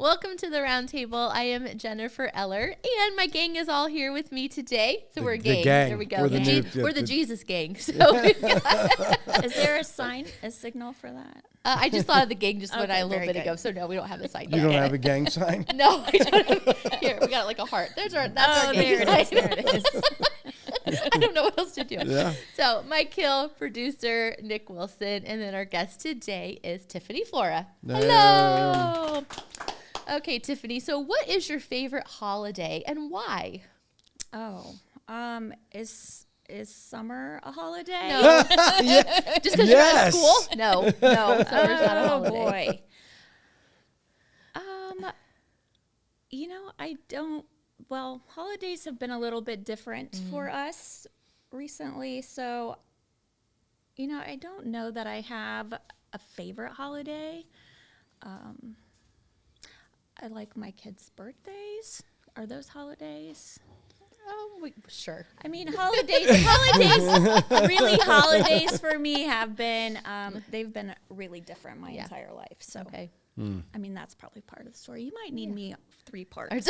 Welcome to the round table. I am Jennifer Eller, and my gang is all here with me today. So we're a gang. There we go. We're the Jesus gang. So is there a signal for that? I just thought of the gang just went a little bit ago. So no, we don't have a sign yet. You don't have a gang sign? No, we don't have. Here, we got like a heart. That's our gang sign. There it is. I don't know what else to do. Yeah. So Mike Hill, producer, Nick Wilson, and then our guest today is Tiffani Flora. Hello. Okay, Tiffani. So what is your favorite holiday and why? Is summer a holiday? No. Just because you're out of school? No, summer's not a holiday. Oh boy. I don't. Well, holidays have been a little bit different for us recently, so I don't know that I have a favorite holiday. I like my kids' birthdays. Are those holidays? Sure. I mean, holidays for me have been, they've been really different my entire life. So, okay. I mean, that's probably part of the story. You might need me 3 parts.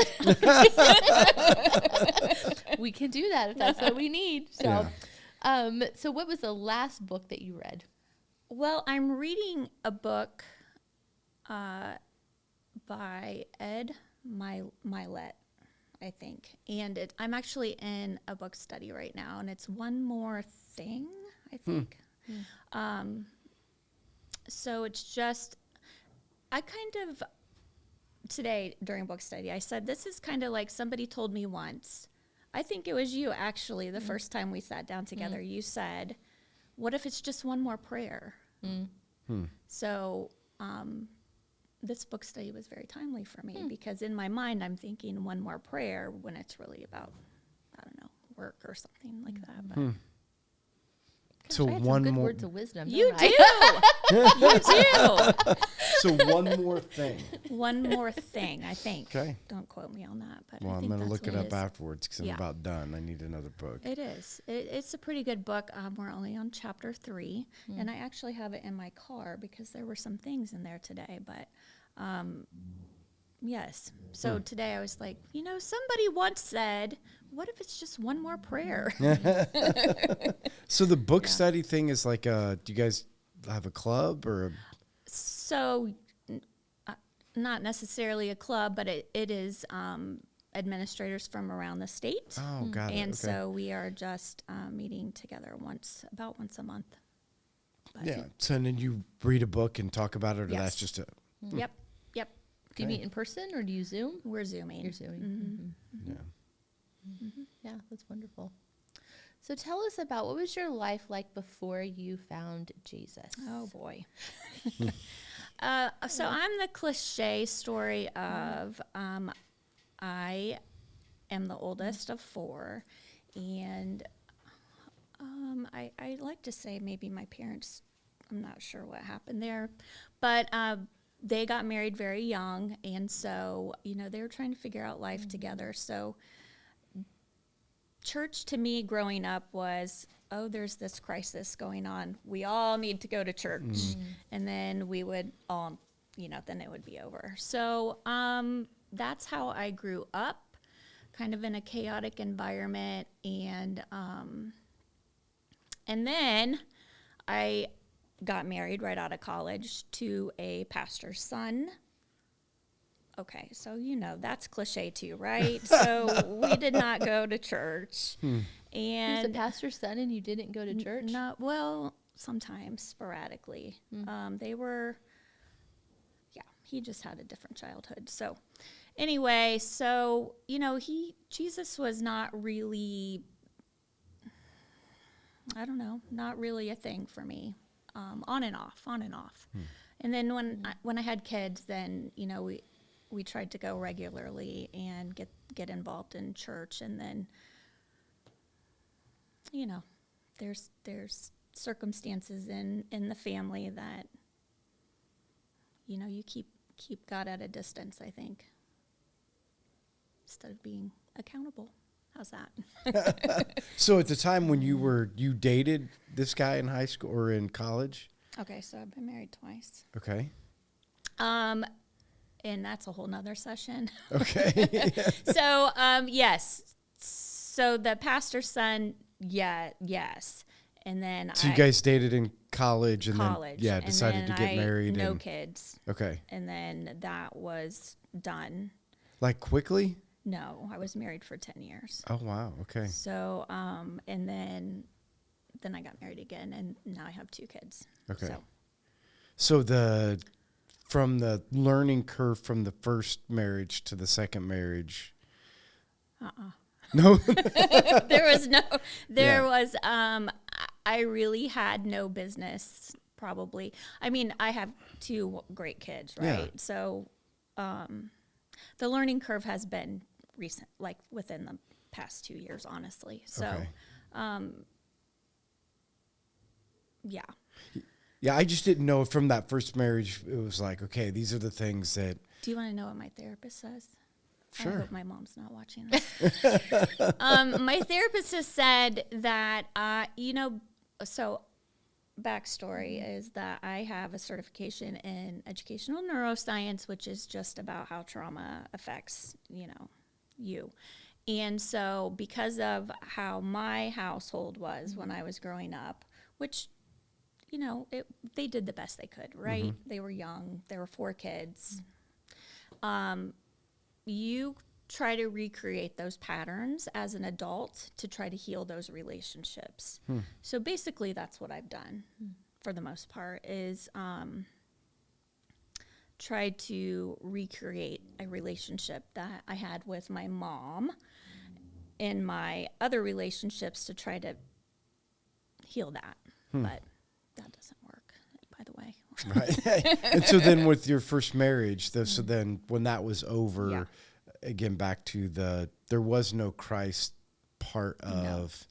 We can do that if that's what we need. So, so what was the last book that you read? Well, I'm reading a book by Ed Milet, I think. And I'm actually in a book study right now, and it's One More Thing, I think. So it's just, today during book study, I said, this is kind of like somebody told me once, I think it was you actually, the first time we sat down together, you said, what if it's just one more prayer? So this book study was very timely for me because in my mind I'm thinking one more prayer when it's really about, I don't know, work or something like that. But Gosh, so I had one some good more words of wisdom. You don't do. I? You do. So one more thing. One more thing, I think. Okay. Don't quote me on that, but Well, I I'm think going to that's look it what up is. afterwards because I'm about done. I need another book. It is. It's a pretty good book. We're only on chapter 3, and I actually have it in my car because there were some things in there today. But yes. So today I was like, somebody once said, what if it's just one more prayer? So the book study thing is like, do you guys have a club or? So not necessarily a club, but it is administrators from around the state. Oh, got it. And Okay. so we are just meeting together about once a month. But Yeah. So then you read a book and talk about it, or Yes. that's just a. Yep. Do you meet in person or do you Zoom? We're Zooming. You're Zooming. Yeah. Yeah, that's wonderful. So tell us about what was your life like before you found Jesus? Oh boy. So I'm the cliche story of I am the oldest of 4, and I like to say maybe my parents, I'm not sure what happened there, but they got married very young, and so they were trying to figure out life together. So church to me growing up was, there's this crisis going on. We all need to go to church. And then we would all, then it would be over. So that's how I grew up, kind of in a chaotic environment. And then I got married right out of college to a pastor's son. Okay, so that's cliche too, right? So we did not go to church. He And was a pastor's son and you didn't go to church? not well, sometimes sporadically. They were, he just had a different childhood. So anyway, Jesus was not really, not really a thing for me. On and off. And then when I had kids, then we tried to go regularly and get involved in church, and then there's circumstances in the family that you keep God at a distance, I think, instead of being accountable. How's that? So at the time when you dated this guy in high school or in college? Okay, so I've been married twice. Okay. and that's a whole nother session. Okay. So, yes. So the pastor's son, yes. And then So you guys dated in college and college, then, and decided then to get married. No and kids. Okay. And then that was done. Like quickly? No, I was married for 10 years. Oh, wow. Okay. So, and then I got married again, and now I have 2 kids. Okay. So from the learning curve from the first marriage to the second marriage. No. I really had no business, probably. I mean, I have 2 great kids, right? Yeah. So, the learning curve has been recent, like within the past 2 years, honestly. So, Okay. Yeah. Yeah, I just didn't know from that first marriage, it was like, okay, these are the things that. Do you want to know what my therapist says? Sure. I hope my mom's not watching this. My therapist has said that, so backstory is that I have a certification in educational neuroscience, which is just about how trauma affects, you. And so because of how my household was when I was growing up, which, they did the best they could, right? Mm-hmm. They were young. There were 4 kids. You try to recreate those patterns as an adult to try to heal those relationships. So basically that's what I've done for the most part is try to recreate a relationship that I had with my mom and my other relationships to try to heal that. But that doesn't work, by the way. Right. And so then with your first marriage, so then when that was over, again, back to there was no Christ part of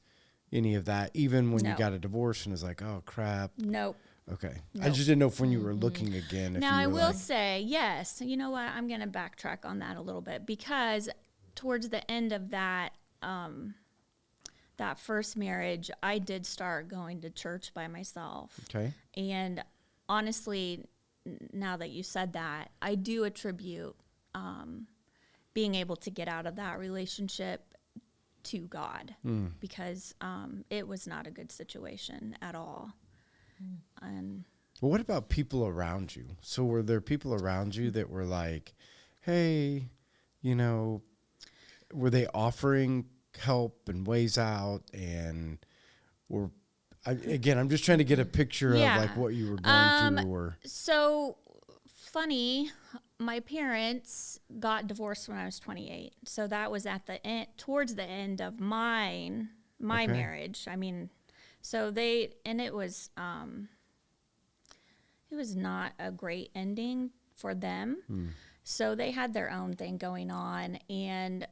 any of that, even when you got a divorce and it's like, oh, crap. Nope. Okay. Nope. I just didn't know if when you were looking again. If Now, you I were will like, say, yes, you know what? I'm going to backtrack on that a little bit because towards the end of that, that first marriage, I did start going to church by myself. Okay. And honestly, now that you said that, I do attribute being able to get out of that relationship to God because it was not a good situation at all. And well, what about people around you? So were there people around you that were like, hey, were they offering help and ways out? And I'm just trying to get a picture of like what you were going through. Or so funny, my parents got divorced when I was 28. So that was at the end, towards the end of my marriage. I mean, so it was not a great ending for them. So they had their own thing going on, and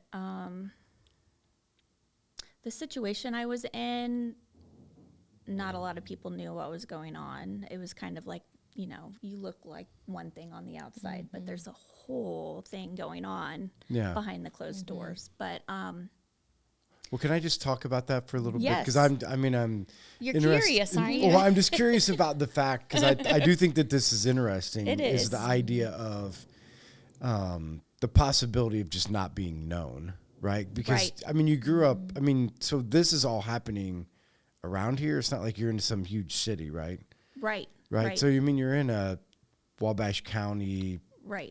the situation I was in, not a lot of people knew what was going on. It was kind of like, you look like one thing on the outside, but there's a whole thing going on behind the closed doors. But well, can I just talk about that for a little bit? Yes. Because I'm You're curious, aren't you? Well, I'm just curious about the fact, because I do think that this is interesting. It is. The idea of the possibility of just not being known, right? Because, Right. You grew up, so this is all happening around here. It's not like you're in some huge city, right? Right. Right. So, you're in a Wabash County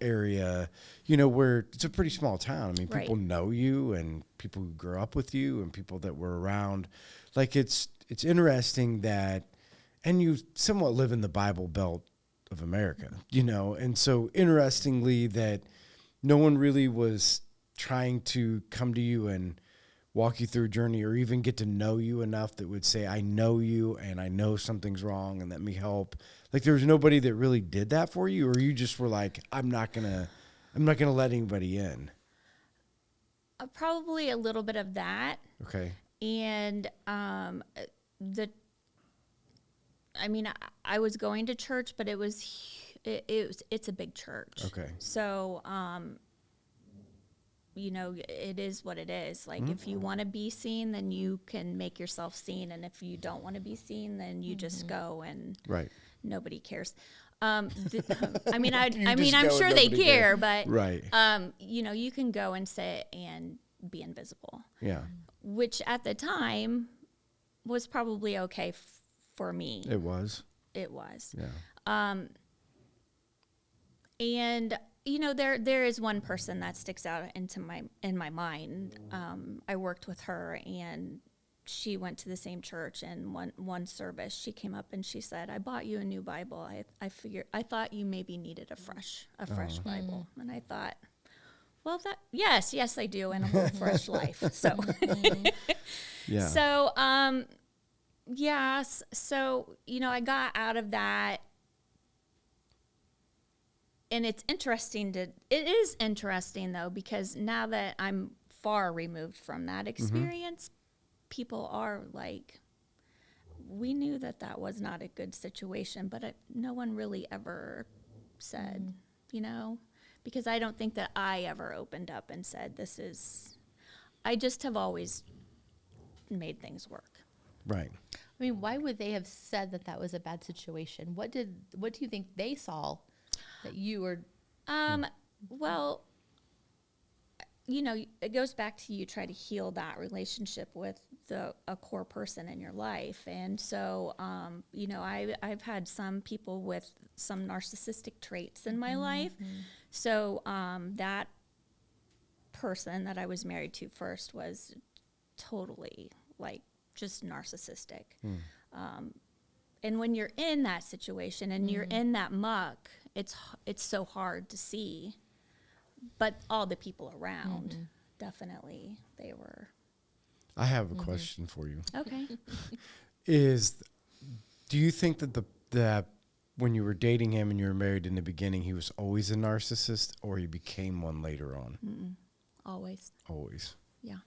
area, where it's a pretty small town. People know you and people who grew up with you and people that were around. Like, it's interesting that, and you somewhat live in the Bible Belt of America, and so interestingly that no one really was trying to come to you and walk you through a journey or even get to know you enough that would say, I know you and I know something's wrong and let me help. Like, there was nobody that really did that for you, or you just were like, I'm not gonna let anybody in. Probably a little bit of that. Okay. And I was going to church, but it's a big church. Okay. So it is what it is. Like, if you want to be seen, then you can make yourself seen, and if you don't want to be seen, then you just go and right. Nobody cares. I mean, I'm sure they care, but right. You can go and sit and be invisible. Yeah. Which at the time was probably okay for me. It was. Yeah. And there is one person that sticks out in my mind. I worked with her, and she went to the same church, and one service she came up and she said, "I bought you a new Bible. I thought you maybe needed a fresh Bible." And I thought, well, yes I do, and a whole fresh life. So yeah. So so I got out of that. And it is interesting though, because now that I'm far removed from that experience, people are like, we knew that was not a good situation, but no one really ever said, because I don't think that I ever opened up and said, I just have always made things work. Right. I mean, why would they have said that was a bad situation? What do you think they saw that you were? Well, it goes back to you try to heal that relationship with a core person in your life. And so, I've had some people with some narcissistic traits in my life. So, that person that I was married to first was totally like just narcissistic. And when you're in that situation and you're in that muck, it's so hard to see. But all the people around, definitely, they were. I have a question for you. Okay. Do you think that when you were dating him and you were married in the beginning, he was always a narcissist, or he became one later on? Always. Always. Yeah.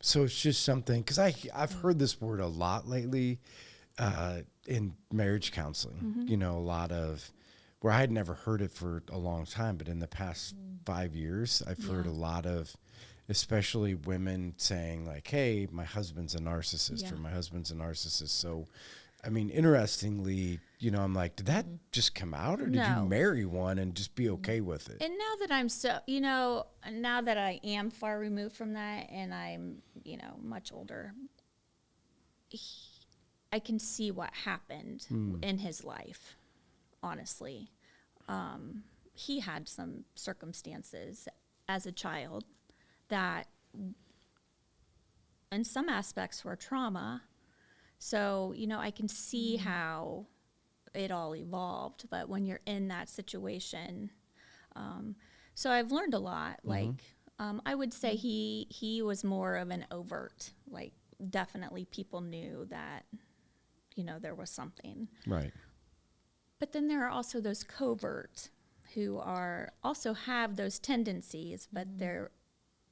So it's just something, because I've heard this word a lot lately in marriage counseling. A lot of, where I had never heard it for a long time, but in the past 5 years, I've heard a lot of, especially women saying like, "Hey, my husband's a narcissist," or "My husband's a narcissist." So, I mean, interestingly, I'm like, did that just come out, or did you marry one and just be okay with it? And now that now that I am far removed from that, and I'm, much older, I can see what happened in his life. Honestly, he had some circumstances as a child that in some aspects were trauma. So, I can see how it all evolved, but when you're in that situation, so I've learned a lot. Like, I would say he was more of an overt, like definitely people knew that, there was something. Right. But then there are also those covert who also have those tendencies, but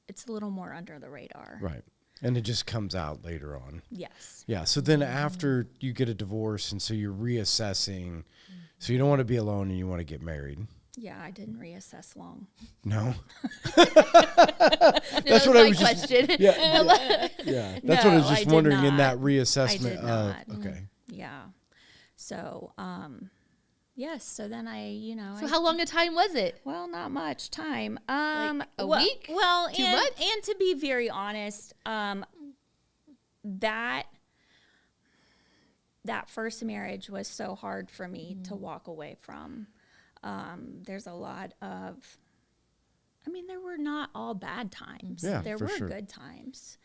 it's a little more under the radar. Right. And it just comes out later on. Yes. Yeah. So then after you get a divorce, and so you're reassessing, so you don't want to be alone and you want to get married. Yeah, I didn't reassess long. No. That's what I was question. Yeah. That's what I was just wondering in that reassessment. I did not. Okay. Yeah. So, yes. So then So how long a time was it? Well, not much time. Like a week? Well, 2 months? And to be very honest, that first marriage was so hard for me to walk away from. There's a lot of, there were not all bad times. Yeah, there for were sure. good times.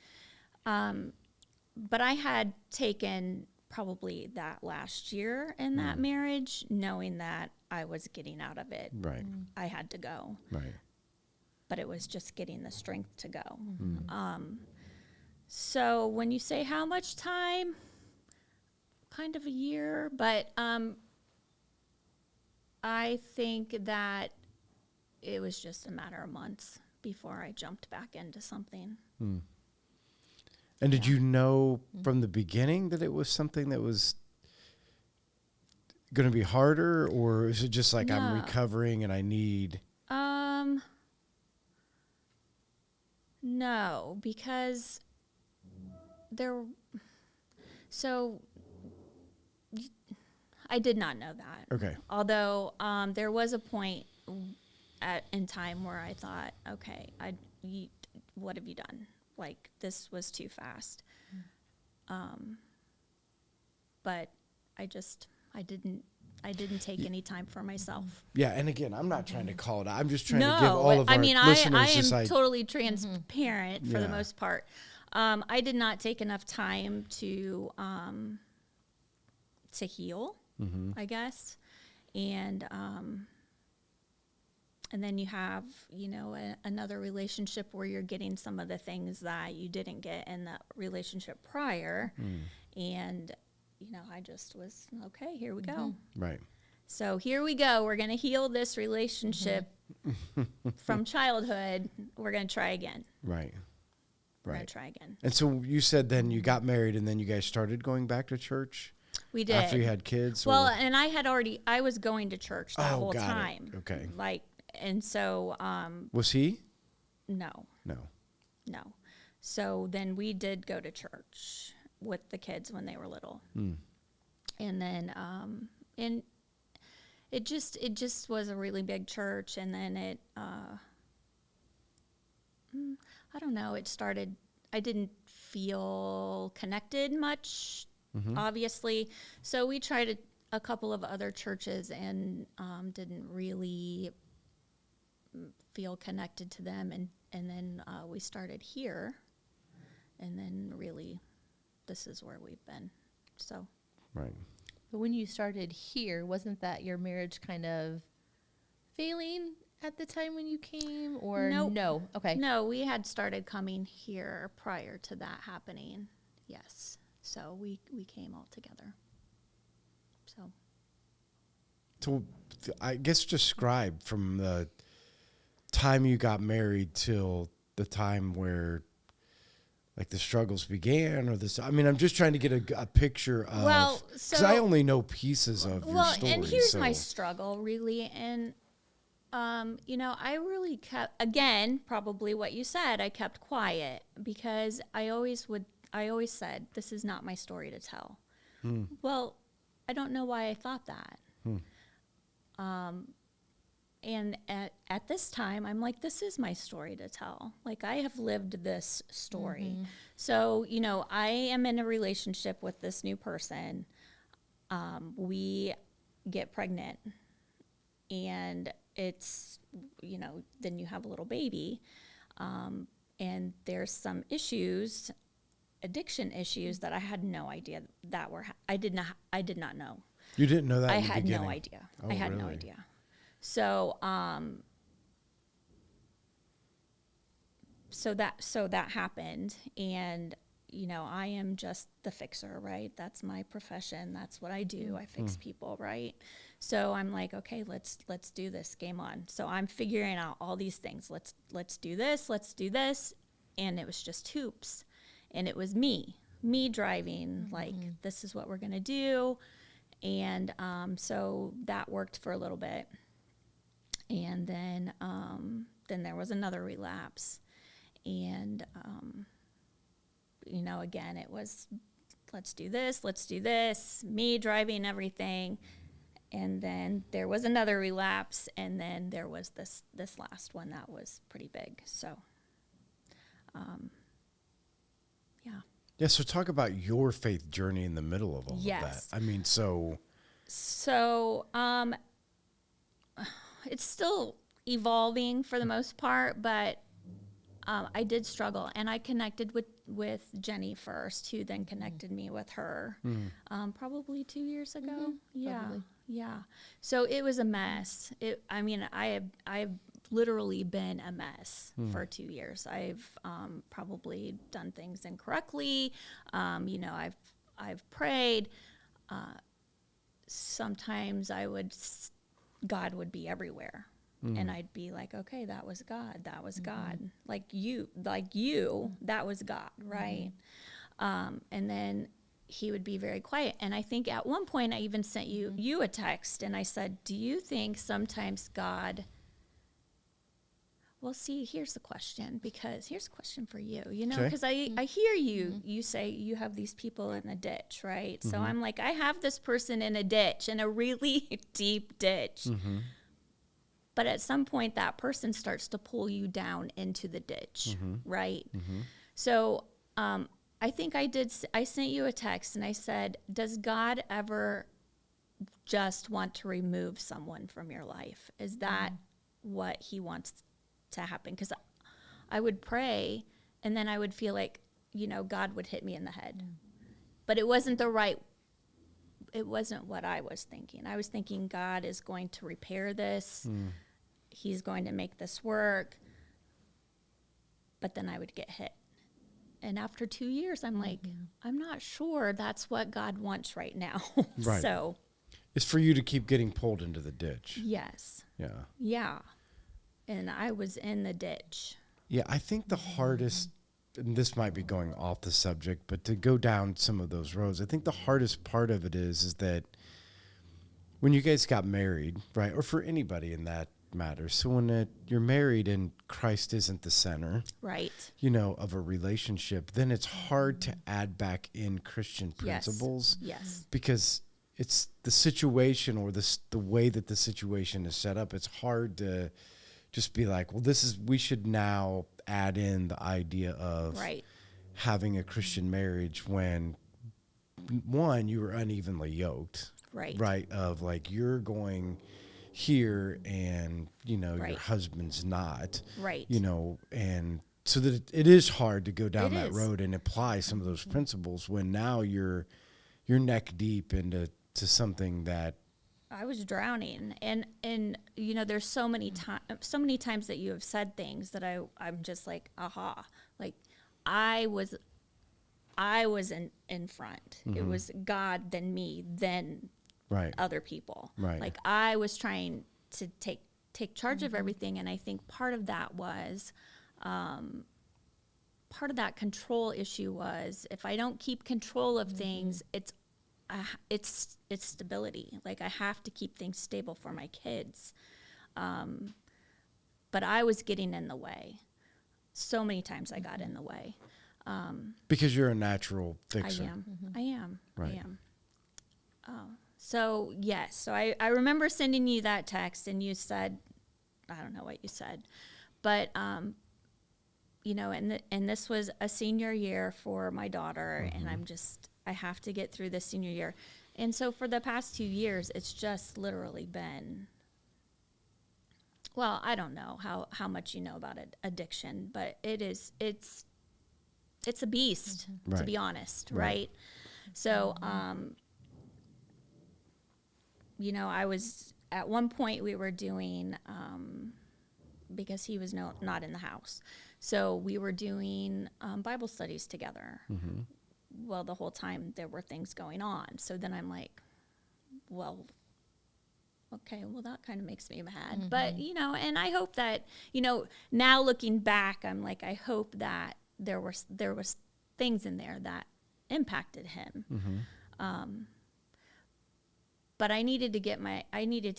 But I had taken probably that last year in that marriage, knowing that I was getting out of it. Right. I had to go. Right. But it was just getting the strength to go. So when you say how much time, kind of a year, but I think that it was just a matter of months before I jumped back into something. And did you know from the beginning that it was something that was going to be harder, or is it just like I'm recovering and I need? No, because I did not know that. Okay. Although there was a point in time where I thought, okay, what have you done? Like, this was too fast. But I didn't take any time for myself. Yeah, and again, I'm not trying to call it. I'm just trying to give all of our listeners I am totally transparent for the most part. I did not take enough time to heal, I guess, and then you have, another relationship where you're getting some of the things that you didn't get in the relationship prior, and I just was okay. Here we go. Right. So here we go. We're going to heal this relationship from childhood. We're going to try again. Right. We're going to try again. And so you said then you got married and then you guys started going back to church? We did. After you had kids? Well, and I was going to church that whole time. It. Okay. And so. Was he? No. No. So then we did go to church with the kids when they were little. And then, and it just was a really big church. And then I don't know, I didn't feel connected much, obviously. So we tried a couple of other churches and didn't really feel connected to them. And then we started here. And then really, this is where we've been. So. Right. But when you started here, wasn't that your marriage kind of failing at the time when you came, or Nope. no? Okay. No, we had started coming here prior to that happening. Yes. So we came all together. So I guess describe from the time you got married till the time where like the struggles began, or this. I mean, I'm just trying to get a picture of. Because I only know pieces of your story. And here's my struggle, really, and I really kept, again, probably what you said. I kept quiet because I always said, this is not my story to tell. Well, I don't know why I thought that. And at this time, I'm like, this is my story to tell. Like, I have lived this story. So, I am in a relationship with this new person. We get pregnant. And it's, then you have a little baby. And there's some issues, addiction issues, that I had no idea that were, I did not know. You didn't know that I in the had beginning? no idea. Oh, I had really? no idea. So, so that happened, and I am just the fixer, right? That's my profession. That's what I do. I fix people, right? So I'm like, okay, let's do this. Game on. So I'm figuring out all these things. Let's do this, and it was just hoops, and it was me driving. Like, this is what we're gonna do, and so that worked for a little bit. And then there was another relapse. And, again, it was, let's do this, me driving everything. And then there was another relapse. And then there was this last one that was pretty big. So, yeah. Yeah, so talk about your faith journey in the middle of all of that. I mean, So, it's still evolving for the most part, but I did struggle, and I connected with Jenny first, who then connected me with her probably 2 years ago. Yeah. So it was a mess. I've literally been a mess for 2 years. I've probably done things incorrectly. I've prayed. Sometimes God would be everywhere. And I'd be like, okay, that was God. That was God. Like you, that was God. Right. And then he would be very quiet. And I think at one point I even sent you a text, and I said, do you think sometimes God Well, see, here's a question for you, because I hear you say you have these people in a ditch, right? Mm-hmm. So I'm like, I have this person in a ditch, in a really deep ditch. Mm-hmm. But at some point, that person starts to pull you down into the ditch, right? Mm-hmm. So I think I sent you a text and I said, does God ever just want to remove someone from your life? Is that what he wants to happen? Because I would pray and then I would feel like, God would hit me in the head. But it wasn't what I was thinking. I was thinking God is going to repair this. He's going to make this work. But then I would get hit. And after 2 years, I'm like, I'm not sure that's what God wants right now. Right. So it's for you to keep getting pulled into the ditch. Yes. Yeah. Yeah. And I was in the ditch. Yeah, I think the hardest, and this might be going off the subject, but to go down some of those roads, I think the hardest part of it is that when you guys got married, right, or for anybody in that matter, so when you're married and Christ isn't the center, right, of a relationship, then it's hard to add back in Christian principles. Yes. Because it's the situation or the way that the situation is set up. It's hard to just be like, well, we should now add in the idea of having a Christian marriage when, one, you were unevenly yoked. Right. Of like, you're going here and, your husband's not. Right. And so that it is hard to go down that road and apply some of those principles when now you're neck deep into something that I was drowning, and there's so many times that you have said things that I'm just like, aha, like I was in front. Mm-hmm. It was God, then me, then other people. Right. Like I was trying to take charge of everything, and I think part of that was, part of that control issue was if I don't keep control of things, it's stability. Like I have to keep things stable for my kids. But I was getting in the way. So many times I got in the way. Because you're a natural fixer. I am. Right. I am. Oh, so yes. So I remember sending you that text and you said, I don't know what you said, but, and this was a senior year for my daughter, and I have to get through this senior year. And so for the past 2 years, it's just literally been, well, I don't know how much you know about addiction, but it's a beast, to be honest, right? So, I was, at one point we were doing, because he was not in the house, so we were doing Bible studies together. Mm-hmm. Well, the whole time there were things going on. So then I'm like, well, okay, well, that kind of makes me mad. Mm-hmm. But, and I hope that, now looking back, I'm like, I hope that there was things in there that impacted him. Mm-hmm. But I needed to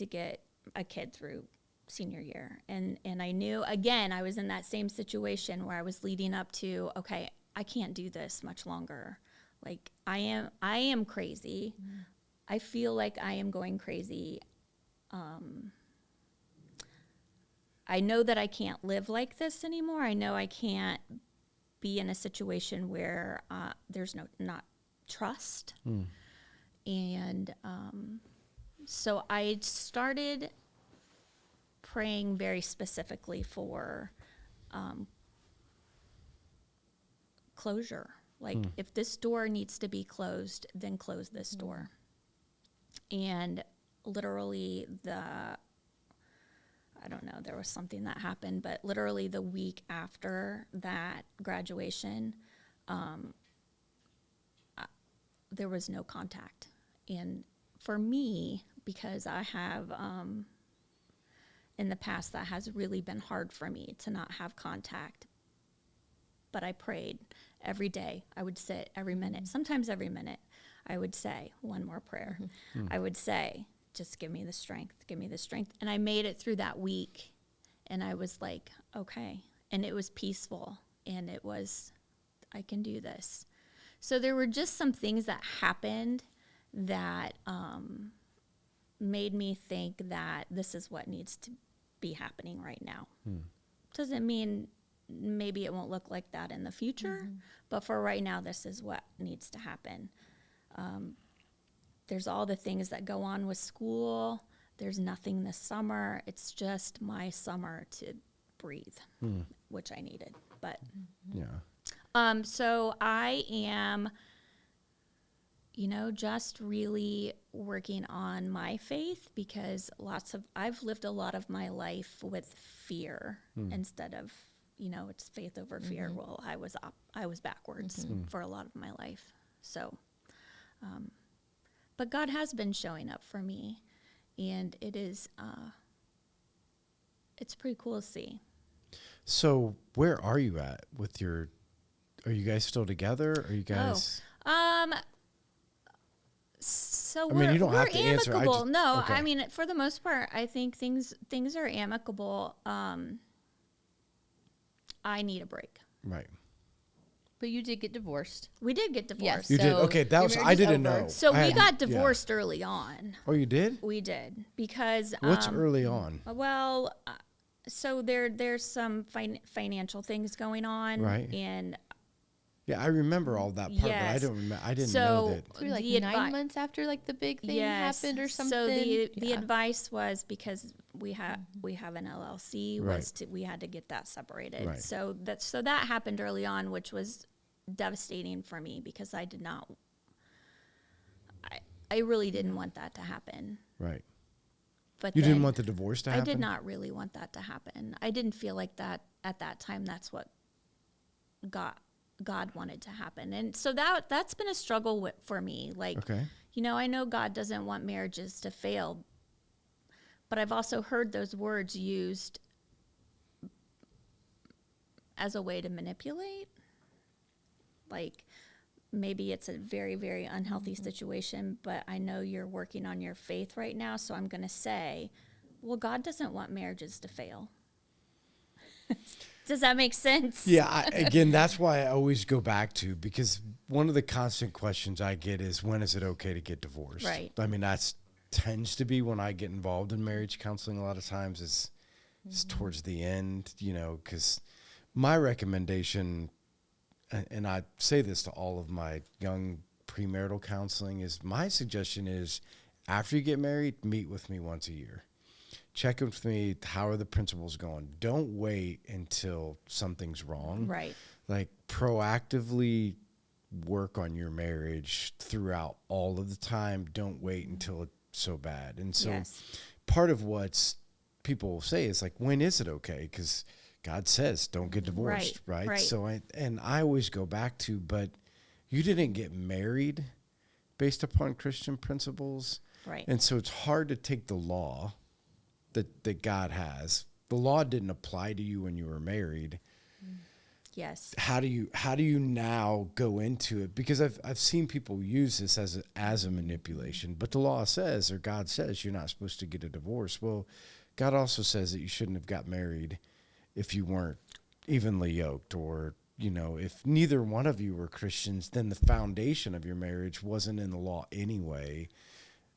get a kid through senior year. And I knew, again, I was in that same situation where I was leading up to, okay, I can't do this much longer. Like I am crazy. Mm-hmm. I feel like I am going crazy. I know that I can't live like this anymore. I know I can't be in a situation where there's not trust. Mm. And so I started praying very specifically for closure. Like, if this door needs to be closed, then close this door. And literally I don't know, there was something that happened, but literally the week after that graduation, there was no contact. And for me, because I have, in the past, that has really been hard for me to not have contact. But I prayed every day. I would sit every minute, sometimes every minute. I would say one more prayer. Mm-hmm. I would say, just give me the strength, give me the strength. And I made it through that week. And I was like, okay. And it was peaceful, and it was, I can do this. So there were just some things that happened that made me think that this is what needs to be happening right now. Doesn't mean maybe it won't look like that in the future, but for right now, this is what needs to happen. There's all the things that go on with school. There's nothing this summer. It's just my summer to breathe, which I needed. But so I am, just really working on my faith, because I've lived a lot of my life with fear instead of, it's faith over fear. Well, I was backwards for a lot of my life. So, but God has been showing up for me, and it is, it's pretty cool to see. So where are you at with are you guys still together? Are you guys? So I mean, you don't we're have to answer. amicable. I mean, for the most part, I think things are amicable. I need a break. Right. But you did get divorced. We did get divorced. Yes. You did? Okay, that was, I didn't know. So we got divorced early on. Oh, you did? We did, because... What's early on? Well, so there's some financial things going on. Right. And... Yeah, I remember all that part, but I don't remember. I didn't know that. So like 9 months after like the big thing happened or something. So the advice was, because we have an LLC, we had to get that separated. Right. So that happened early on, which was devastating for me, because I really didn't want that to happen. Right. But you didn't want the divorce to happen? I did not really want that to happen. I didn't feel like that at that time. That's what God wanted to happen. And so that's been a struggle for me. Like, I know God doesn't want marriages to fail, but I've also heard those words used as a way to manipulate. Like, maybe it's a very, very unhealthy situation, but I know you're working on your faith right now, so I'm going to say, well, God doesn't want marriages to fail. Does that make sense? Yeah, again, that's why I always go back to, because one of the constant questions I get is, when is it okay to get divorced? Right. I mean, that tends to be when I get involved in marriage counseling a lot of times is towards the end, because my recommendation, and I say this to all of my young premarital counseling, is my suggestion is, after you get married, meet with me once a year. Check with me. How are the principles going? Don't wait until something's wrong. Right. Like, proactively work on your marriage throughout all of the time. Don't wait until it's so bad. And so part of what people say is like, when is it okay? Because God says don't get divorced, right? So I always go back to, but you didn't get married based upon Christian principles. Right. And so it's hard to take the law that God has. The law didn't apply to you when you were married. Yes. How do you now go into it? Because I've seen people use this as a manipulation, but the law says, or God says, you're not supposed to get a divorce. Well, God also says that you shouldn't have got married if you weren't evenly yoked, or if neither one of you were Christians, then the foundation of your marriage wasn't in the law anyway.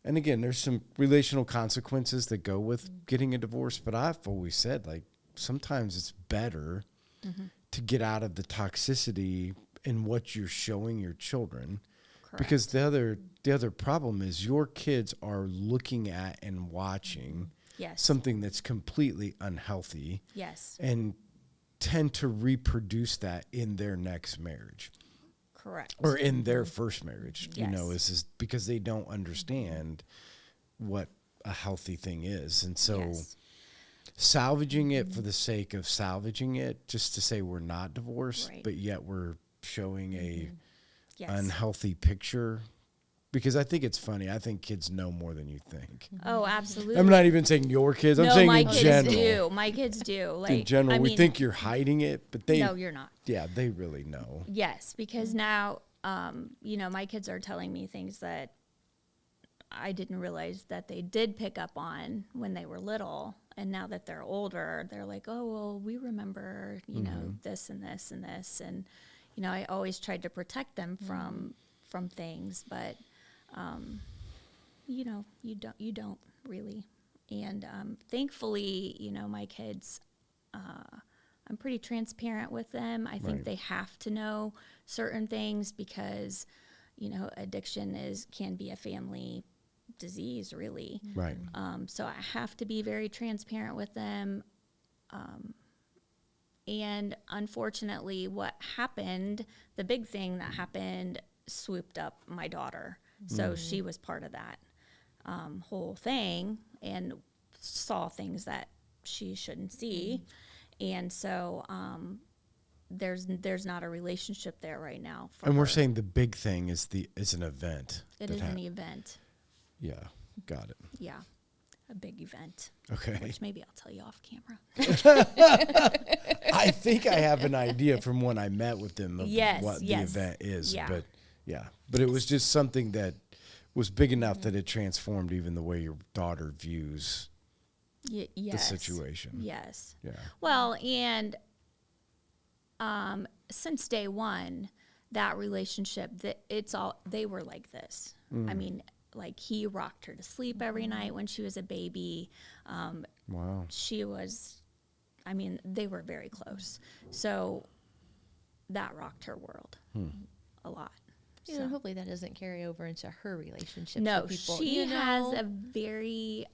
And again, there's some relational consequences that go with getting a divorce, but I've always said, like, sometimes it's better to get out of the toxicity in what you're showing your children. Correct. Because the other problem is your kids are looking at and watching something that's completely unhealthy. Yes. And tend to reproduce that in their next marriage. Correct. Or in their first marriage, is because they don't understand what a healthy thing is. And so salvaging it for the sake of salvaging it, just to say we're not divorced, but yet we're showing a unhealthy picture. Because I think it's funny. I think kids know more than you think. Oh, absolutely. I'm not even saying your kids. I'm saying in general. My kids do. Like, in general, we think you're hiding it, but no, you're not. Yeah, they really know. Yes, because now, my kids are telling me things that I didn't realize that they did pick up on when they were little. And now that they're older, they're like, oh, well, we remember, you know, this and this and this. And, you know, I always tried to protect them from things, but, you know, you don't really. And thankfully, you know, my kids, I'm pretty transparent with them. I think they have to know certain things because, you know, addiction can be a family disease, really. Right. So I have to be very transparent with them. And unfortunately, what happened, the big thing that happened, swooped up my daughter. So she was part of that whole thing and saw things that she shouldn't see. And so there's not a relationship there right now. And we're saying the big thing is an event. It is an event. Yeah, got it. Yeah, a big event. Okay. Which maybe I'll tell you off camera. I think I have an idea from when I met with them of what the event is. Yeah. But it was just something that was big enough that it transformed even the way your daughter views the situation. Yes. Yeah. Well, and since day one, that relationship, they were like this. I mean, like he rocked her to sleep every night when she was a baby. Wow. She was, I mean, they were very close. So that rocked her world a lot. Yeah, and hopefully that doesn't carry over into her relationship. No, with people, she has a very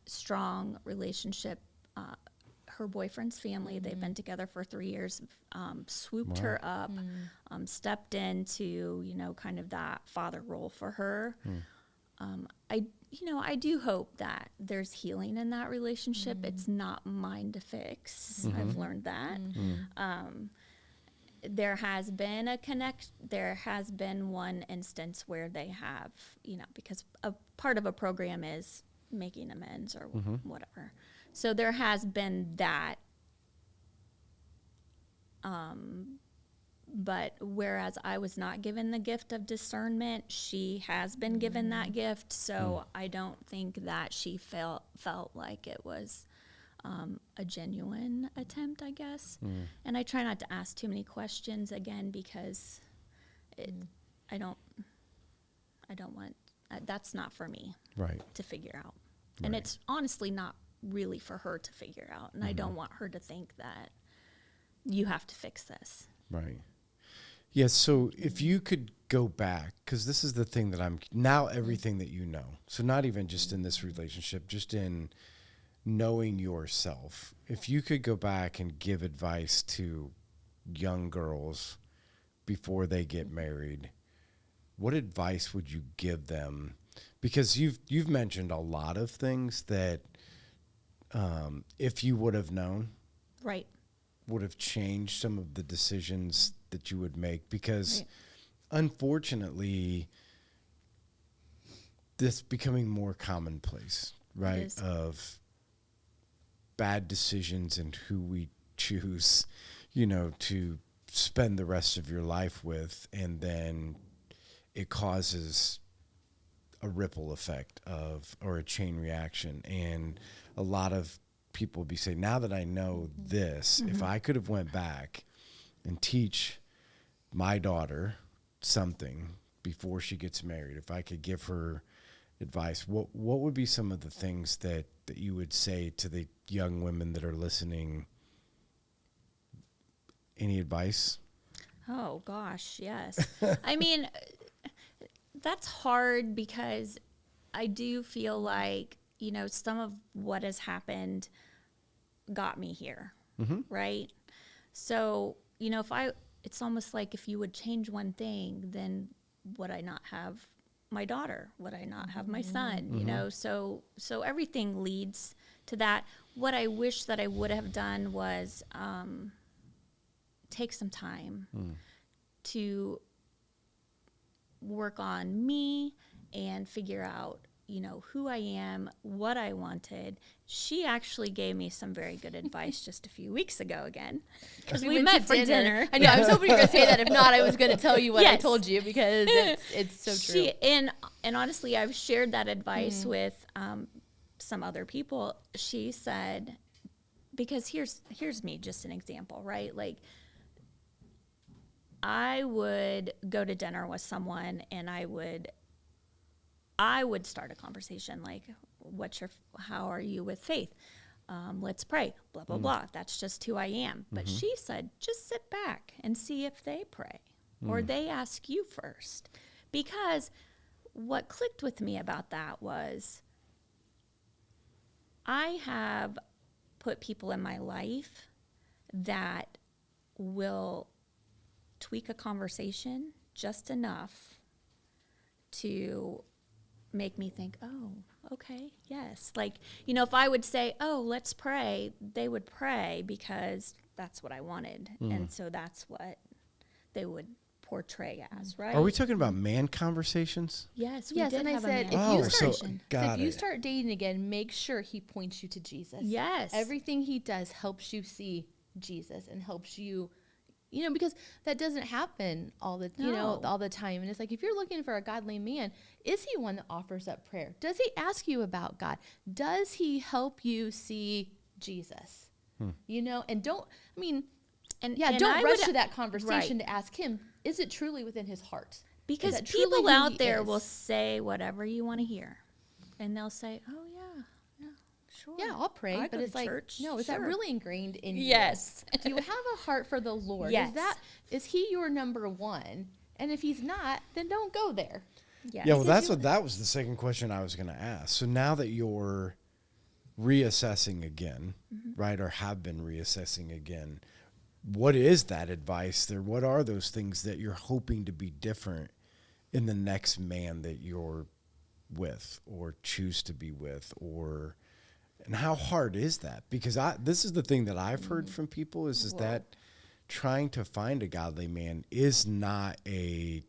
strong relationship. Her boyfriend's family, they've been together for 3 years, swooped her up, stepped into, you know, kind of that father role for her. I do hope that there's healing in that relationship. It's not mine to fix. I've learned that. There has been there has been one instance where they have, you know, because a part of a program is making amends or whatever. So there has been that. But whereas I was not given the gift of discernment, she has been given that gift. So I don't think that she felt like it was a genuine attempt, I guess. And I try not to ask too many questions again because I don't want that's not for me to figure out. And it's honestly not really for her to figure out. And I don't want her to think that you have to fix this. Right. Yeah, so if you could go back, because this is the thing that now everything that you know, so not even just in this relationship, just in knowing yourself, if you could go back and give advice to young girls before they get married, what advice would you give them? Because you've mentioned a lot of things that if you would have known, would have changed some of the decisions that you would make, because unfortunately this becoming more commonplace, right? Of bad decisions and who we choose, you know, to spend the rest of your life with, and then it causes a ripple effect or a chain reaction. And a lot of people be saying, now that I know this, if I could have went back and teach my daughter something before she gets married, if I could give her advice, what would be some of the things that you would say to the young women that are listening? Any advice? Oh gosh, yes. I mean, that's hard because I do feel like, you know, some of what has happened got me here, right? So, you know, it's almost like if you would change one thing, then would I not have my daughter? Would I not have my son? You know, so everything leads to that. What I wish that I would have done was take some time to work on me and figure out, you know, who I am, what I wanted. She actually gave me some very good advice just a few weeks ago again. Because we met for dinner. I know, I was hoping you were going to say that. If not, I was going to tell you what I told you, because it's so true. And honestly, I've shared that advice with some other people, she said, because here's me, just an example, right? Like, I would go to dinner with someone and I would start a conversation like, how are you with faith? Let's pray, blah, blah, blah. That's just who I am. But she said, just sit back and see if they pray or they ask you first. Because what clicked with me about that was I have put people in my life that will tweak a conversation just enough to make me think, oh, okay, yes. Like, if I would say, oh, let's pray, they would pray because that's what I wanted. And so that's what they would portray as, right? Are we talking about man conversations? Yes, yes, did and have I said, a man if you start dating again, make sure he points you to Jesus. Yes. Everything he does helps you see Jesus and helps you, because that doesn't happen all the time. And it's like, if you're looking for a godly man, is he one that offers up prayer? Does he ask you about God? Does he help you see Jesus? And don't rush to that conversation to ask him, is it truly within his heart? Because people out there will say whatever you want to hear. And they'll say, oh, yeah, sure. Yeah, I'll pray. But it's like, church. No, is that really ingrained in you? Yes. Do you have a heart for the Lord? Yes. Is he your number one? And if he's not, then don't go there. Yes. Yeah, well, that was the second question I was going to ask. So now that you're reassessing again, right, or have been reassessing again, what is that advice there? What are those things that you're hoping to be different in the next man that you're with or choose to be with? And how hard is that? Because this is the thing that I've heard from people is that trying to find a godly man is not a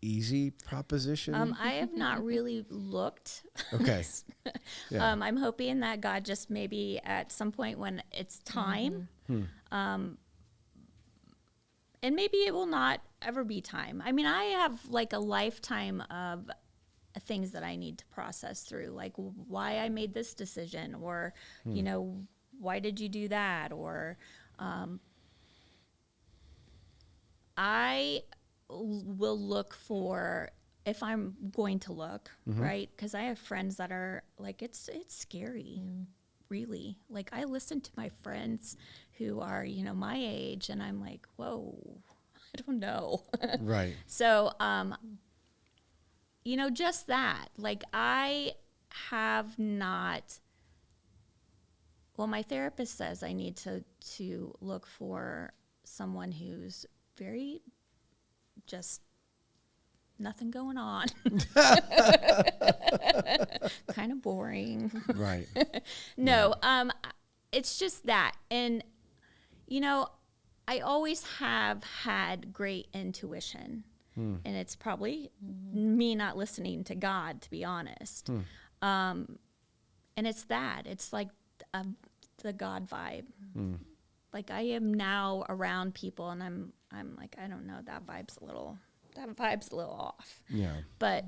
easy proposition. I have not really looked. Okay. Yeah. I'm hoping that God just maybe at some point when it's time, and maybe it will not ever be time. I mean, I have like a lifetime of things that I need to process through, like why I made this decision, or, why did you do that? Or I will look for, if I'm going to look, right? Because I have friends that are like, it's scary, really. Like, I listen to my friends who are, my age, and I'm like, whoa, I don't know. Right. So, just that. Like, I have not, my therapist says I need to look for someone who's very just nothing going on. Kind of boring. Right. No, it's just that. And, I always have had great intuition. And it's probably me not listening to God, to be honest. And it's that. It's like the God vibe. Like, I am now around people, and I'm like, I don't know, that vibe's a little off. Yeah. But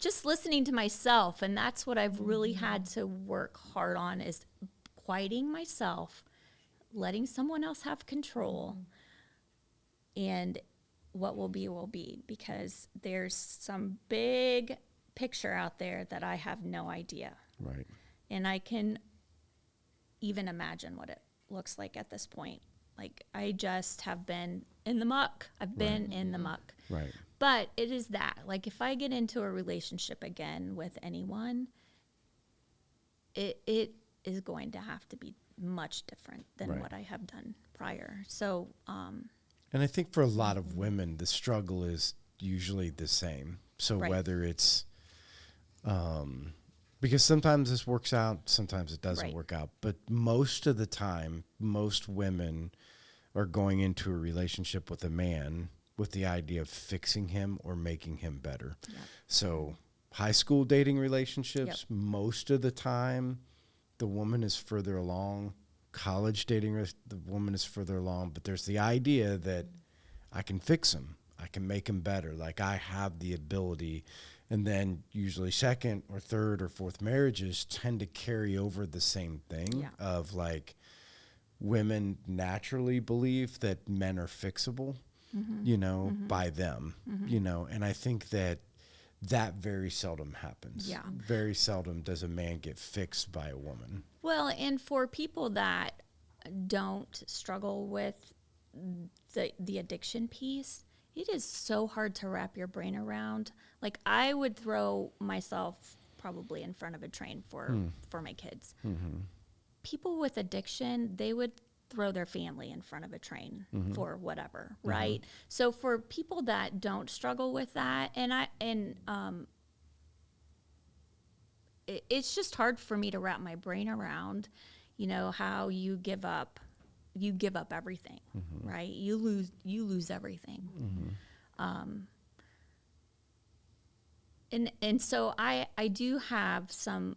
just listening to myself, and that's what I've really had to work hard on, is quieting myself, letting someone else have control, and what will be, because there's some big picture out there that I have no idea. Right. And I can even imagine what it looks like at this point. Like, I just have been in the muck. I've been in the muck. Right. But it is that. Like, if I get into a relationship again with anyone, it is going to have to be much different than what I have done prior. So, and I think for a lot of women, the struggle is usually the same. So whether it's, because sometimes this works out, sometimes it doesn't work out. But most of the time, most women are going into a relationship with a man with the idea of fixing him or making him better. Yep. So high school dating relationships, most of the time, the woman is further along. College dating, the woman is further along. But there's the idea that I can fix him. I can make him better. Like, I have the ability. And then usually second or third or fourth marriages tend to carry over the same thing of like women naturally believe that men are fixable, you know, by them, you know, and I think that very seldom happens. Yeah. Very seldom does a man get fixed by a woman. Well, and for people that don't struggle with the addiction piece, it is so hard to wrap your brain around. Like, I would throw myself probably in front of a train for my kids. People with addiction, they would throw their family in front of a train for whatever, right? So for people that don't struggle with that, it's just hard for me to wrap my brain around, you know, how you give up everything, right? You lose everything. And so I do have some,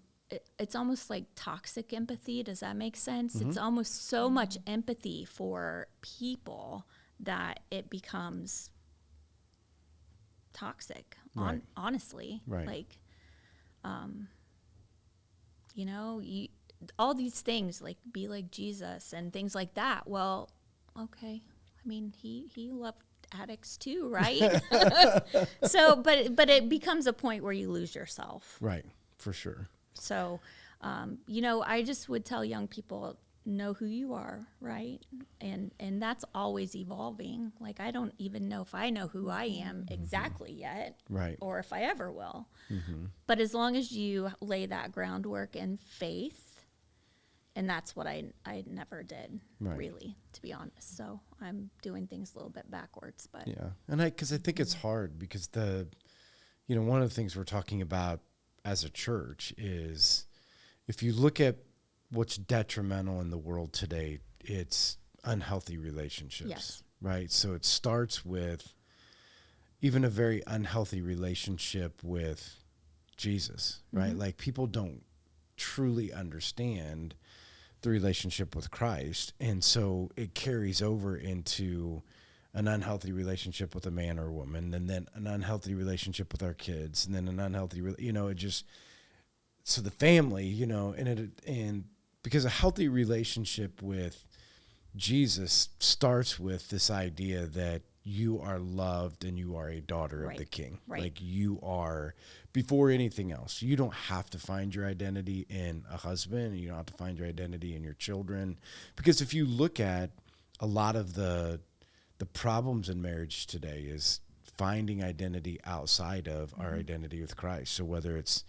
it's almost like toxic empathy. Does that make sense? It's almost so much empathy for people that it becomes toxic, honestly. Right. Like, you know, all these things, like be like Jesus and things like that. Well, okay. I mean, he loved addicts too, right? So, but it becomes a point where you lose yourself. Right, for sure. So, you know, I just would tell young people, know who you are, right? And that's always evolving. Like, I don't even know if I know who I am exactly yet, right? Or if I ever will. But as long as you lay that groundwork in faith, and that's what I never did, really, to be honest. So I'm doing things a little bit backwards, but yeah. And because I think it's hard because you know, one of the things we're talking about as a church is if you look at what's detrimental in the world today, it's unhealthy relationships, right? So it starts with even a very unhealthy relationship with Jesus, right? Like, people don't truly understand the relationship with Christ. And so it carries over into an unhealthy relationship with a man or a woman, and then an unhealthy relationship with our kids, and then an unhealthy, you know, it just, so the family, you know, and because a healthy relationship with Jesus starts with this idea that you are loved and you are a daughter of the King. Right. Like, you are, before anything else. You don't have to find your identity in a husband, and you don't have to find your identity in your children. Because if you look at a lot of the problems in marriage today is finding identity outside of our identity with Christ. So whether it's,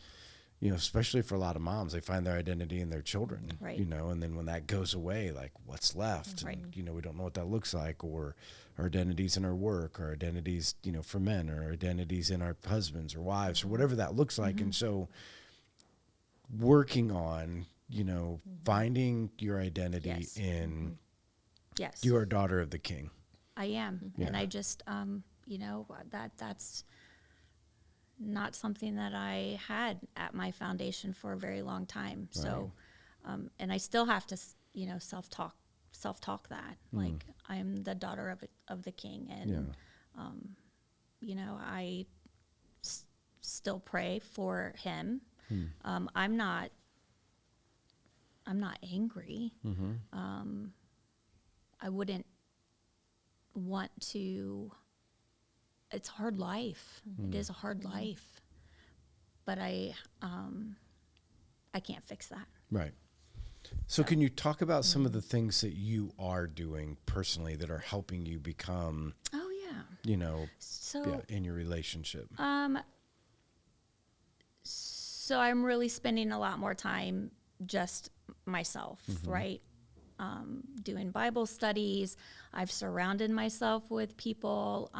you know, especially for a lot of moms, they find their identity in their children, you know, and then when that goes away, like, what's left? And, you know, we don't know what that looks like, or our identities in our work, or identities, you know, for men, or identities in our husbands or wives, or whatever that looks like. And so working on, you know, finding your identity in you are a daughter of the King. I am. And I just, you know, that's not something that I had at my foundation for a very long time. So, and I still have to, you know, self-talk that, like, I'm the daughter of the King. And, you know, I still pray for him. I'm not angry. I wouldn't want to. It's a hard life. It is a hard life, but I can't fix that. Right. So can you talk about some of the things that you are doing personally that are helping you become, you know, in your relationship? So I'm really spending a lot more time just myself, right? Doing Bible studies. I've surrounded myself with people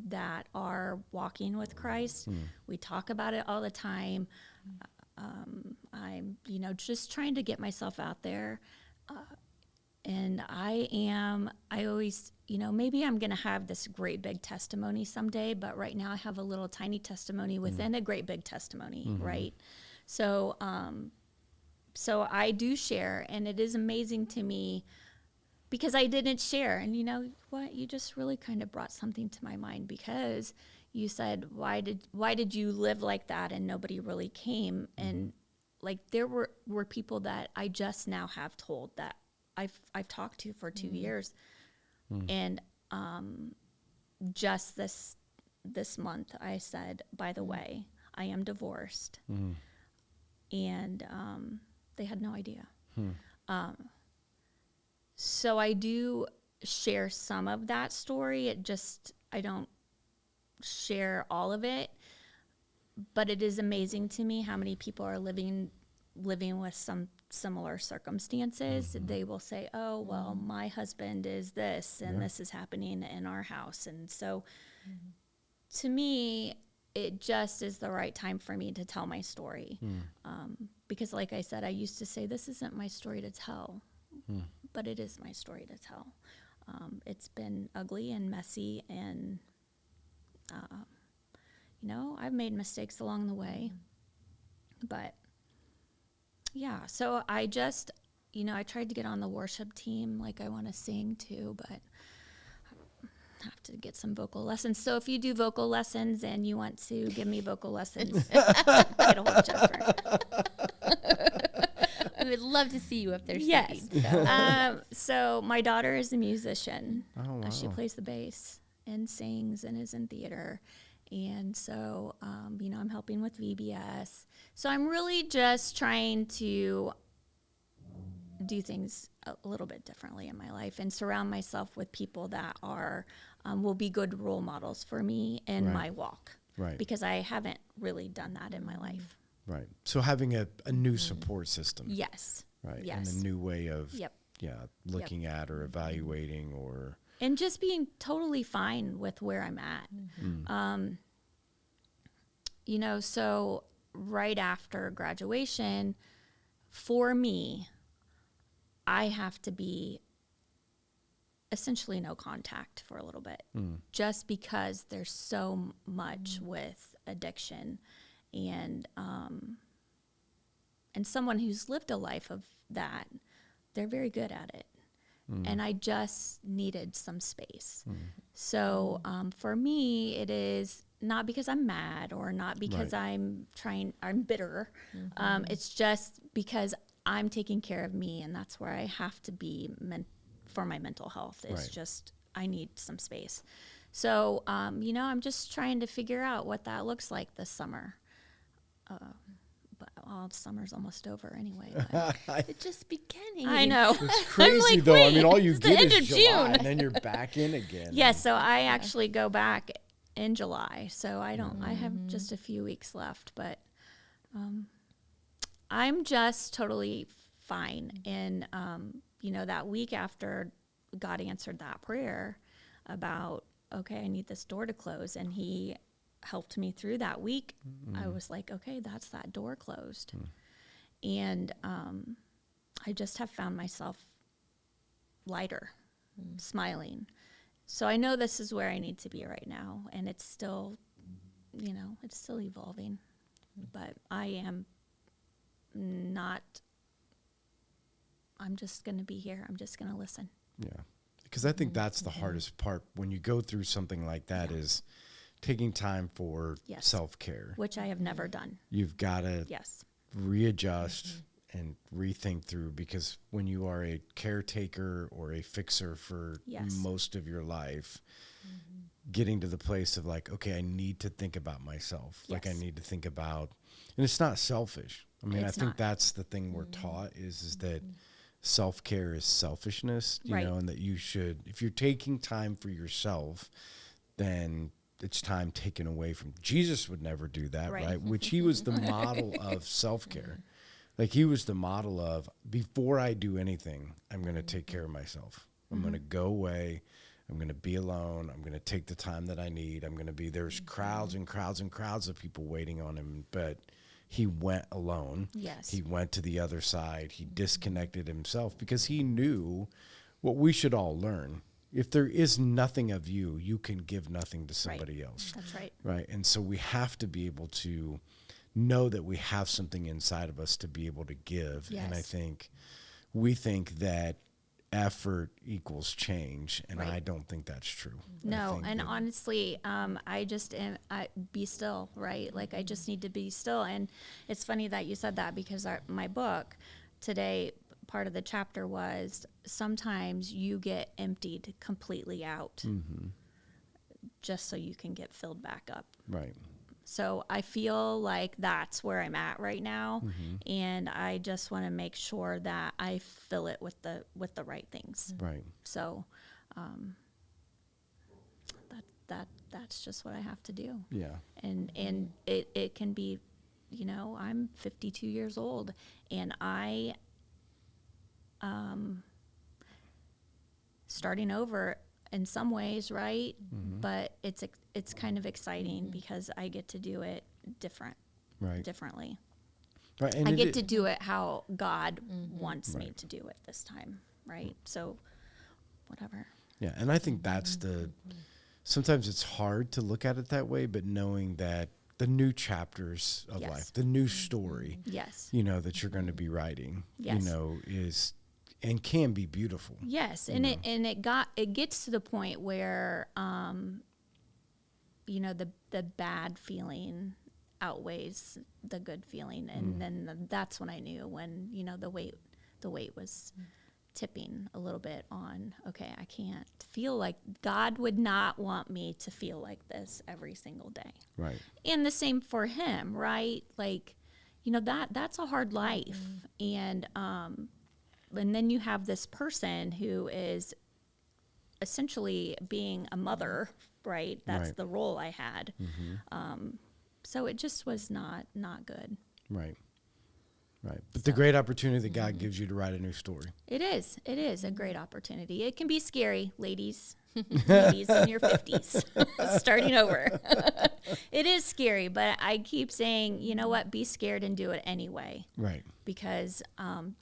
that are walking with Christ. We talk about it all the time. I'm, you know, just trying to get myself out there. And I always, you know, maybe I'm going to have this great big testimony someday, but right now I have a little tiny testimony within a great big testimony, right? So, so I do share, and it is amazing to me because I didn't share. And you know what? You just really kind of brought something to my mind because, you said, why did you live like that and nobody really came? And like there were people that I just now have told that I've talked to for 2 years. And just this month I said, by the way, I am divorced. And they had no idea. So I do share some of that story. I don't share all of it, but it is amazing to me how many people are living with some similar circumstances. They will say, oh, well, my husband is this and this is happening in our house. And so to me, it just is the right time for me to tell my story. Because like I said, I used to say, this isn't my story to tell, but it is my story to tell. It's been ugly and messy, and, I've made mistakes along the way. But, yeah, so I just, I tried to get on the worship team. Like, I want to sing too, but I have to get some vocal lessons. So if you do vocal lessons and you want to give me vocal lessons, get a hold of Jennifer. I would love to see you up there singing. Yes. So my daughter is a musician. Oh, wow. She plays the bass and sings and is in theater. And so, I'm helping with VBS. So I'm really just trying to do things a little bit differently in my life and surround myself with people that will be good role models for me in my walk. Right. Because I haven't really done that in my life. Right. So having a new support system. Yes. Right. Yes. And a new way of Yep. looking at or evaluating or. And just being totally fine with where I'm at. So right after graduation, for me, I have to be essentially no contact for a little bit, just because there's so much with addiction, and someone who's lived a life of that, they're very good at it. And I just needed some space. So for me, it is not because I'm mad or not because I'm bitter. It's just because I'm taking care of me, and that's where I have to be for my mental health. It's just, I need some space. So, I'm just trying to figure out what that looks like this summer. But summer's almost over anyway. It's just beginning. I know. It's crazy like, though. wait, I mean, all you it's the get end is of July, June. and then you're back in again. Yeah, so I actually go back in July. So I have just a few weeks left, but I'm just totally fine. And, that week after God answered that prayer about, okay, I need this door to close, and he helped me through that week, I was like, okay, that's that door closed. And I just have found myself lighter, smiling. So I know this is where I need to be right now, and it's still, it's still evolving, but I am not, I'm just going to be here. I'm just going to listen. Yeah. Because I think that's the hardest part when you go through something like that is taking time for self-care. Which I have never done. You've got to readjust and rethink through, because when you are a caretaker or a fixer for most of your life, getting to the place of like, okay, I need to think about myself. Like I need to think about, and it's not selfish. I mean, I think that's the thing we're taught is that self-care is selfishness, you know, and that you should, if you're taking time for yourself, then it's time taken away from. Jesus would never do that, right? Which he was the model of self-care. Like he was the model of, before I do anything, I'm going to take care of myself. I'm going to go away. I'm going to be alone. I'm going to take the time that I need. I'm going to be, there's crowds and crowds and crowds of people waiting on him, but he went alone. Yes. He went to the other side. He disconnected himself because he knew what we should all learn. If there is nothing of you, you can give nothing to somebody else. That's right. Right. And so we have to be able to know that we have something inside of us to be able to give. Yes. And I think we think that effort equals change, and I don't think that's true. No, and honestly, I just be still, right? Like I just need to be still. And it's funny that you said that, because my book today, part of the chapter was sometimes you get emptied completely out just so you can get filled back up. Right. So I feel like that's where I'm at right now, and I just want to make sure that I fill it with the right things. Right. So that's just what I have to do. Yeah. And it can be, I'm 52 years old, and I starting over in some ways, right? But it's kind of exciting because I get to do it differently. Right, and I get to do it how God wants me to do it this time, right? So, whatever. Yeah, and I think that's sometimes it's hard to look at it that way, but knowing that the new chapters of life, the new story, that you're going to be writing, is and can be beautiful. Yes, and it gets to the point where the bad feeling outweighs the good feeling, and then that's when I knew when the weight was tipping a little bit on, okay, I can't feel like God would not want me to feel like this every single day. Right. And the same for him, right? Like, that's a hard life. And then you have this person who is essentially being a mother, right? That's the role I had. So it just was not good. Right. Right. But the great opportunity that God gives you to write a new story. It is. It is a great opportunity. It can be scary, ladies. Ladies in your 50s, starting over. It is scary, but I keep saying, you know what? Be scared and do it anyway. Right. Because I'm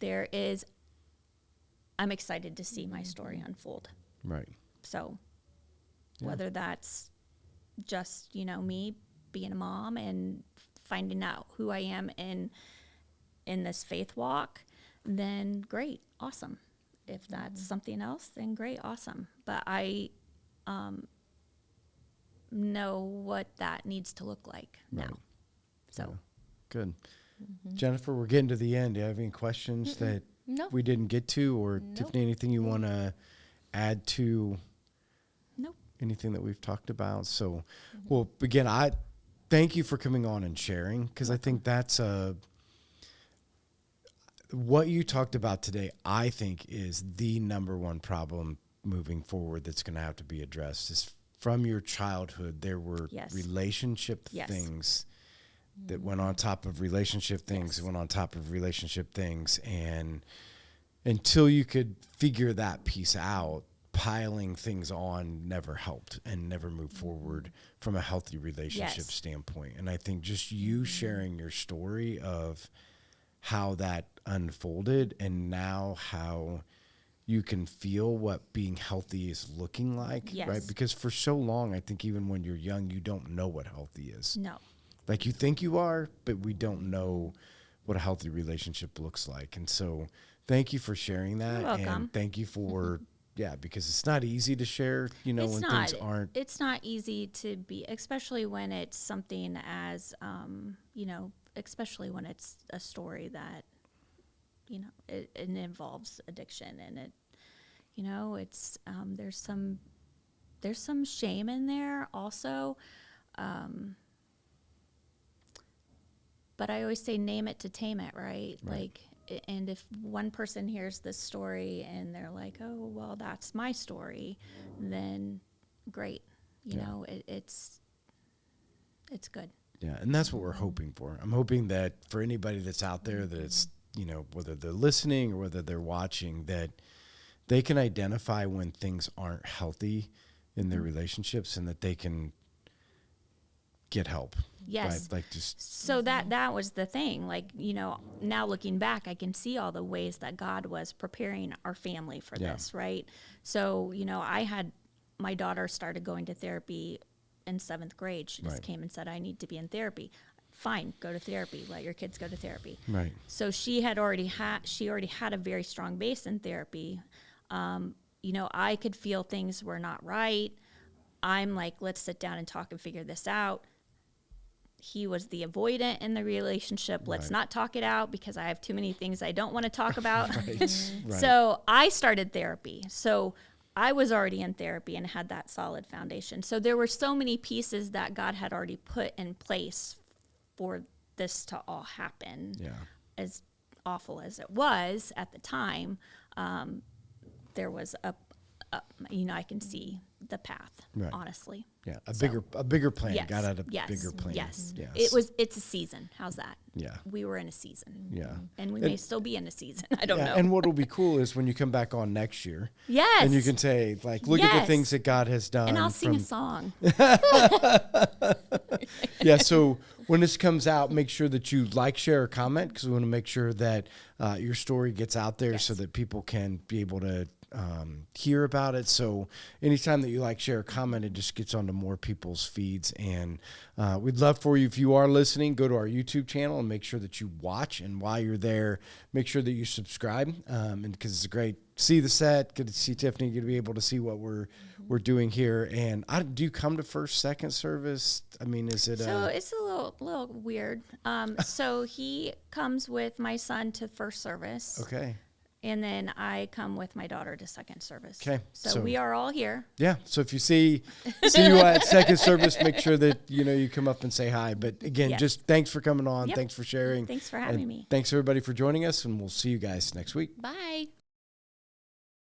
excited to see my story unfold. Right. So whether that's just, me being a mom and finding out who I am in this faith walk, then great, awesome. If that's something else, then great, awesome. But I know what that needs to look like now. So good. Jennifer, we're getting to the end. Do you have any questions that we didn't get to, or Tiffani, anything you want to add to anything that we've talked about? So, well, again, I thank you for coming on and sharing, because I think that's what you talked about today, I think, is the number one problem moving forward that's going to have to be addressed. Is from your childhood, there were relationship things that went on top of relationship things, that went on top of relationship things. And until you could figure that piece out, piling things on never helped and never moved forward from a healthy relationship standpoint. And I think just you sharing your story of how that unfolded, and now how you can feel what being healthy is looking like, right? Because for so long, I think even when you're young, you don't know what healthy is. No. Like you think you are, but we don't know what a healthy relationship looks like. And so thank you for sharing that. You're welcome. And thank you for, because it's not easy to share, when things aren't. It's not easy to be, especially when it's something as, especially when it's a story that, it involves addiction, and it, it's, there's some shame in there also. But I always say, name it to tame it, right? Like, and if one person hears this story and they're like, oh, well, that's my story, then great. It's good. Yeah, and that's what we're hoping for. I'm hoping that for anybody that's out there, that it's, whether they're listening or whether they're watching, that they can identify when things aren't healthy in their relationships, and that they can get help. Yes. Right? So that was the thing. Like, now looking back, I can see all the ways that God was preparing our family for this, right? So, I had my daughter started going to therapy in 7th grade. She just came and said, I need to be in therapy. Fine, go to therapy. Let your kids go to therapy. Right. So she already had a very strong base in therapy. I could feel things were not right. I'm like, let's sit down and talk and figure this out. He was the avoidant in the relationship. Let's not talk it out because I have too many things I don't want to talk about. Right. So I started therapy. So I was already in therapy and had that solid foundation. So there were so many pieces that God had already put in place for this to all happen. Yeah. As awful as it was at the time, there was I can see the path, honestly. Yeah, a bigger plan. Yes, God had a bigger plan. Yes. It's a season. How's that? Yeah. We were in a season. Yeah. And we may still be in a season. I don't know. And what will be cool is when you come back on next year. Yes. And you can say, like, look at the things that God has done. And I'll sing a song. Yeah, so when this comes out, make sure that you like, share, or comment, because we want to make sure that your story gets out there so that people can be able to hear about it. So anytime that you like, share, or comment, it just gets onto more people's feeds. And we'd love for you, if you are listening, go to our YouTube channel and make sure that you watch. And while you're there, make sure that you subscribe, and because it's great to see the set, good to see Tiffani, good to be able to see what we're doing here. And do you come to first, second service? I mean, is it? So it's a little weird. So he comes with my son to first service. Okay. And then I come with my daughter to second service. Okay. So we are all here. Yeah. So if you see you at second service, make sure that, you come up and say hi. But again, just thanks for coming on. Yep. Thanks for sharing. Thanks for having me. Thanks everybody for joining us, and we'll see you guys next week. Bye.